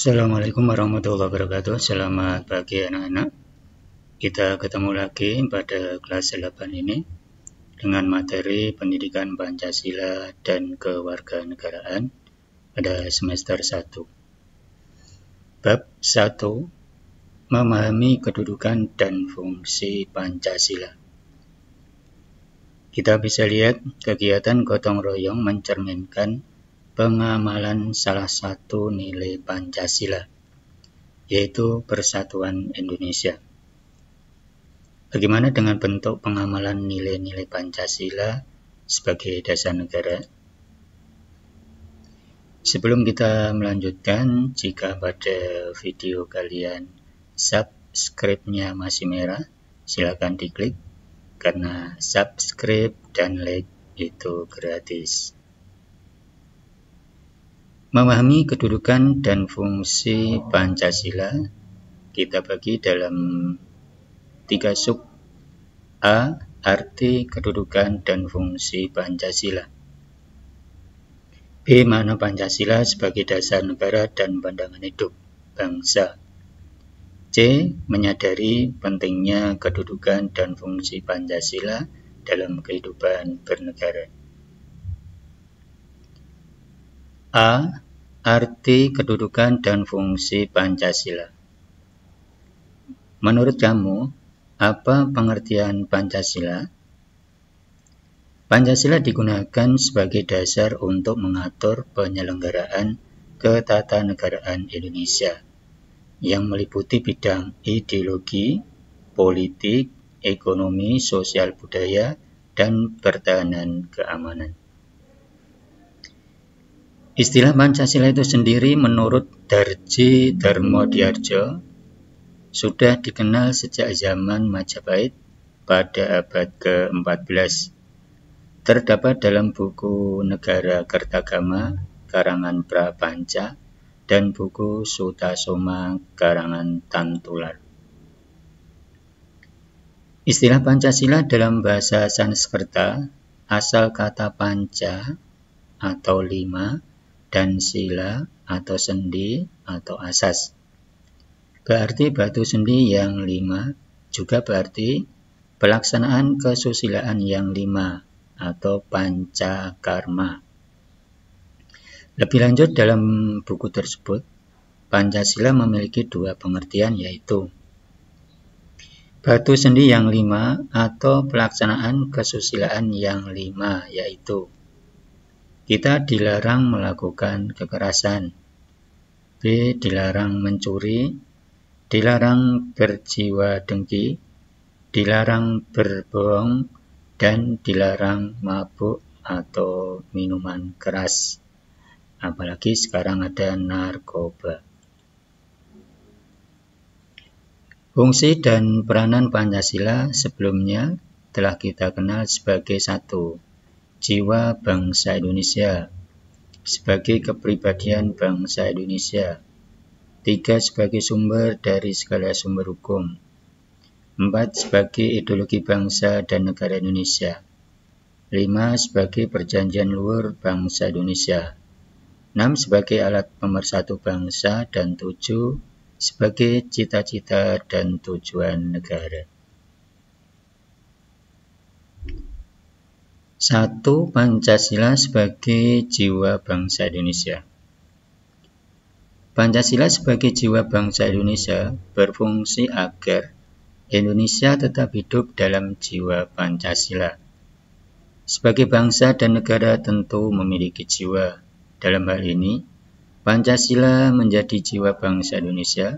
Assalamualaikum warahmatullahi wabarakatuh. Selamat pagi anak-anak. Kita ketemu lagi pada kelas 8 ini dengan materi pendidikan Pancasila dan kewarganegaraan pada semester 1. Bab 1, memahami kedudukan dan fungsi Pancasila. Kita bisa lihat kegiatan gotong royong mencerminkan pengamalan salah satu nilai Pancasila, yaitu Persatuan Indonesia. Bagaimana dengan bentuk pengamalan nilai-nilai Pancasila sebagai dasar negara? Sebelum kita melanjutkan, jika pada video kalian subscribe-nya masih merah, silakan diklik, karena subscribe dan like itu gratis. Memahami kedudukan dan fungsi Pancasila kita bagi dalam 3 sub. A. Arti kedudukan dan fungsi Pancasila. B. Makna Pancasila sebagai dasar negara dan pandangan hidup bangsa. C. Menyadari pentingnya kedudukan dan fungsi Pancasila dalam kehidupan bernegara. A. Arti kedudukan dan fungsi Pancasila. Menurut kamu, apa pengertian Pancasila? Pancasila digunakan sebagai dasar untuk mengatur penyelenggaraan ketatanegaraan Indonesia yang meliputi bidang ideologi, politik, ekonomi, sosial budaya, dan pertahanan keamanan. Istilah Pancasila itu sendiri menurut Darji Darmodiyardjo sudah dikenal sejak zaman Majapahit pada abad ke-14. Terdapat dalam buku Negara Kertagama karangan Prapanca dan buku Sutasoma karangan Tantular. Istilah Pancasila dalam bahasa Sanskerta asal kata panca atau 5 dan sila atau sendi atau asas. Berarti batu sendi yang 5, juga berarti pelaksanaan kesusilaan yang 5 atau pancakarma. Lebih lanjut dalam buku tersebut, Pancasila memiliki 2 pengertian, yaitu batu sendi yang 5 atau pelaksanaan kesusilaan yang 5, yaitu kita dilarang melakukan kekerasan, B. Dilarang mencuri, dilarang berjiwa dengki, dilarang berbohong, dan dilarang mabuk atau minuman keras. Apalagi sekarang ada narkoba. Fungsi dan peranan Pancasila sebelumnya telah kita kenal sebagai 1. Jiwa bangsa Indonesia, sebagai kepribadian bangsa Indonesia. 3. Sebagai sumber dari segala sumber hukum. 4. Sebagai ideologi bangsa dan negara Indonesia. 5. Sebagai perjanjian luhur bangsa Indonesia. 6. Sebagai alat pemersatu bangsa. Dan 7. Sebagai cita-cita dan tujuan negara. 1. Pancasila sebagai jiwa bangsa Indonesia. Pancasila sebagai jiwa bangsa Indonesia berfungsi agar Indonesia tetap hidup dalam jiwa Pancasila. Sebagai bangsa dan negara tentu memiliki jiwa. Dalam hal ini, Pancasila menjadi jiwa bangsa Indonesia.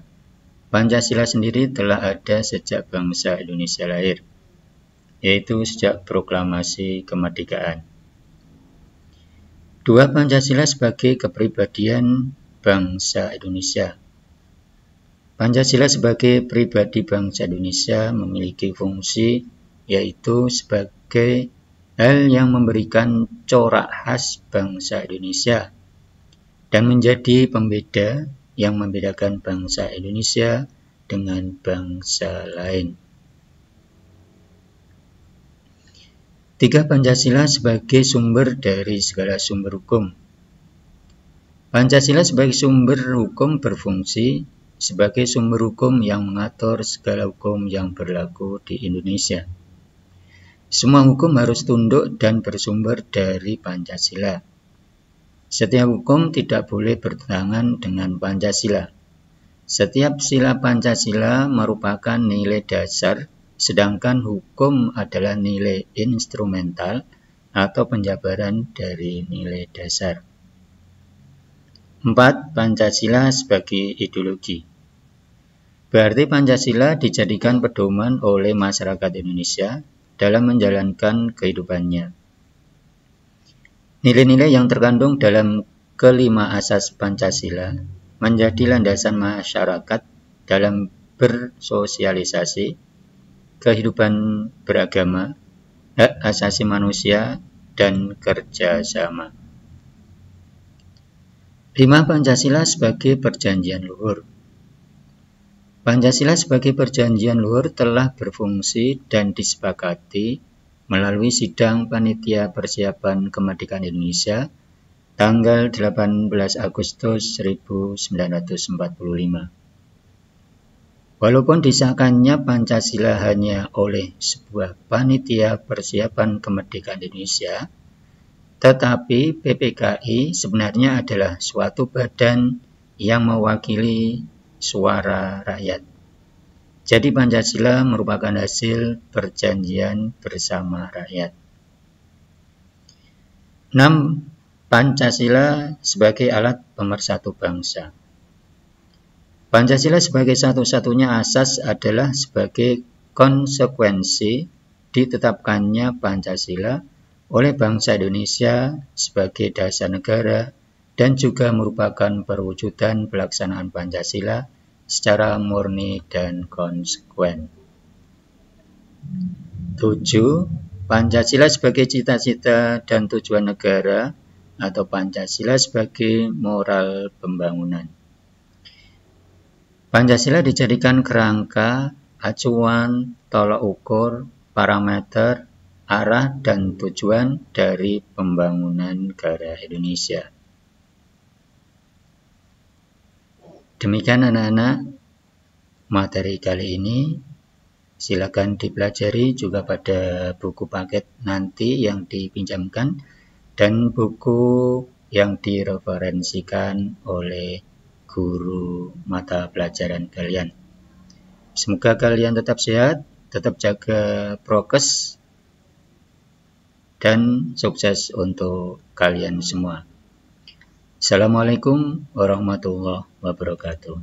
Pancasila sendiri telah ada sejak bangsa Indonesia lahir, yaitu sejak proklamasi kemerdekaan. 2. Pancasila sebagai kepribadian bangsa Indonesia. Pancasila sebagai pribadi bangsa Indonesia memiliki fungsi, yaitu sebagai hal yang memberikan corak khas bangsa Indonesia dan menjadi pembeda yang membedakan bangsa Indonesia dengan bangsa lain. 3. Pancasila sebagai sumber dari segala sumber hukum. Pancasila sebagai sumber hukum berfungsi sebagai sumber hukum yang mengatur segala hukum yang berlaku di Indonesia. Semua hukum harus tunduk dan bersumber dari Pancasila. Setiap hukum tidak boleh bertentangan dengan Pancasila. Setiap sila Pancasila merupakan nilai dasar, sedangkan hukum adalah nilai instrumental atau penjabaran dari nilai dasar. 4. Pancasila sebagai ideologi. Berarti Pancasila dijadikan pedoman oleh masyarakat Indonesia dalam menjalankan kehidupannya. Nilai-nilai yang terkandung dalam kelima asas Pancasila menjadi landasan masyarakat dalam bersosialisasi, kehidupan beragama, hak asasi manusia, dan kerjasama. 5. Pancasila sebagai perjanjian luhur. Pancasila sebagai perjanjian luhur telah berfungsi dan disepakati melalui Sidang Panitia Persiapan Kemerdekaan Indonesia tanggal 18 Agustus 1945. Walaupun disahkannya Pancasila hanya oleh sebuah Panitia Persiapan Kemerdekaan Indonesia, tetapi PPKI sebenarnya adalah suatu badan yang mewakili suara rakyat. Jadi Pancasila merupakan hasil perjanjian bersama rakyat. 6. Pancasila sebagai alat pemersatu bangsa. Pancasila sebagai satu-satunya asas adalah sebagai konsekuensi ditetapkannya Pancasila oleh bangsa Indonesia sebagai dasar negara dan juga merupakan perwujudan pelaksanaan Pancasila secara murni dan konsekuen. 7. Pancasila sebagai cita-cita dan tujuan negara atau Pancasila sebagai moral pembangunan. Pancasila dijadikan kerangka, acuan, tolak ukur, parameter, arah dan tujuan dari pembangunan negara Indonesia. Demikian anak-anak, materi kali ini silakan dipelajari juga pada buku paket nanti yang dipinjamkan dan buku yang direferensikan oleh guru mata pelajaran kalian. Semoga kalian tetap sehat, tetap jaga prokes, dan sukses untuk kalian semua. Assalamualaikum warahmatullahi wabarakatuh.